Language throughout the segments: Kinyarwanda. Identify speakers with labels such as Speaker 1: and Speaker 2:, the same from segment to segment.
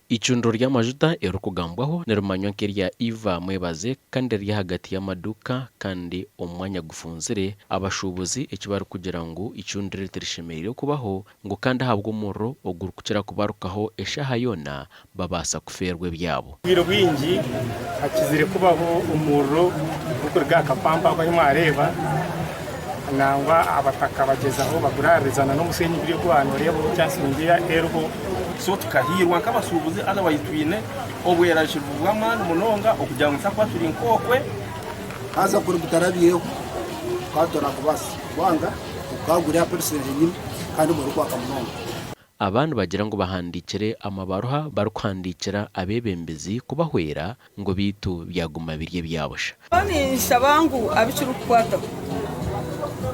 Speaker 1: Icundiro ry'amajuta erukugambwaho nerumanywa nk'erya Eva Mwebaze kandi rya hagati y'amaduka kandi umwanya gufunzire abashubuzi icyo bari kugira ngo icundiro tirishemere kubaho ngo kandi ahabwa umuro ogurukira kubarukaho eshaha yona babasa kuferwe byabo.
Speaker 2: Biro bwingi hakizire kubaho umuro kuko rwakapamba barimo areba nangwa abataka bagezaho bagurarizana n'umusenyi biri kubantu rero cyasingira erho so tukahirwa nk'abasubuzi ana bayitwine obwerashirwa mwana munonga okugira ngo nsakwa turi nkokwe
Speaker 3: haza kuri butarabiyeho kwatora kubasa wanga ukagurira persone nyine kandi mu ruko akamunonga.
Speaker 1: Abantu bagira ngo bahandikire amabaruha barukwandikira abebembezi kubahwera ngo bitu byaguma birye byabosha.
Speaker 4: Bani shabangu abicuru kwata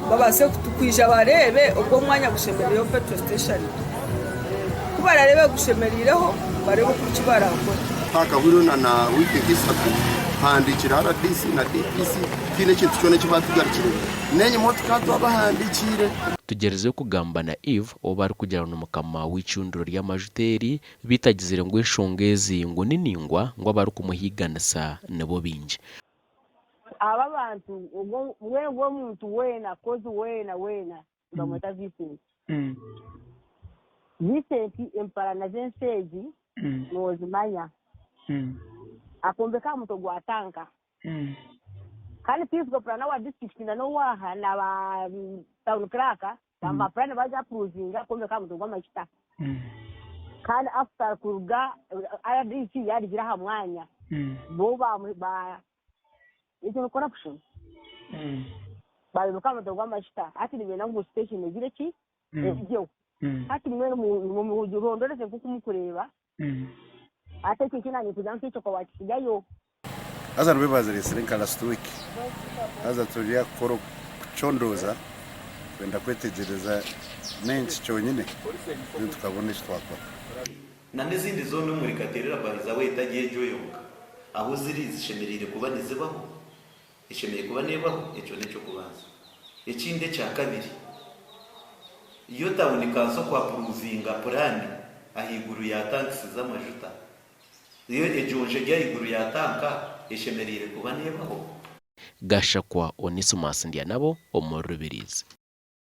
Speaker 4: babase kutukwija barebe ubwo mwanya gushemera yo petrol station kubararebe gushemerireho barebe kuki barakora
Speaker 3: paka wirona na wiki gisatu handikira RDC na DPC kine kintu cyone kibatugarikire nenye motika to abahandikire
Speaker 1: tugereze kugambana Eve obari kugira no mukama w'icundiro ry'amajuteri bitagizire ngo eshongezi ngo niningwa ngo abari kumuhiganisa nabo binje.
Speaker 5: Aba bantu ubwo muntu wena kozi wena ngamata Vincent Vincent empara na zenseji nozimanya akombeka muto gwatanka kandi pisgo prana wa district na no waha na ba town kraka tamba prana baja approving akombeka muto gw'amachita kandi after kurga RDC yari gira hamwanya bo ba ito corruption bali mukama to gw'amachita ati ni bena ngo station egire ki ejo ati mwene mu jurondo ndetse kukumukureba ate kikina ni kujanki cyo kwa kigayo
Speaker 3: aza Rubirizi reserenka last week aza tulia koro chondoza kwenda kwetegereza menshi cyonyine tukabona twakora
Speaker 6: na n'izindi zone muri Katerera bariza wetagiye joyoka aho ziri zishemerire kuba nizibaho ishemeye kuba nebaho icyo nicyo kubanza. Ikinde cya kabiri iyo taboneka so kwa pruvinga plan ahiguru ya tankisi z'amajuta iyo ejonje ryayiguru ya tanka ishemerire kuba nebaho.
Speaker 1: Gashakwa Onesimus Ndianabo omuri Rubirizi.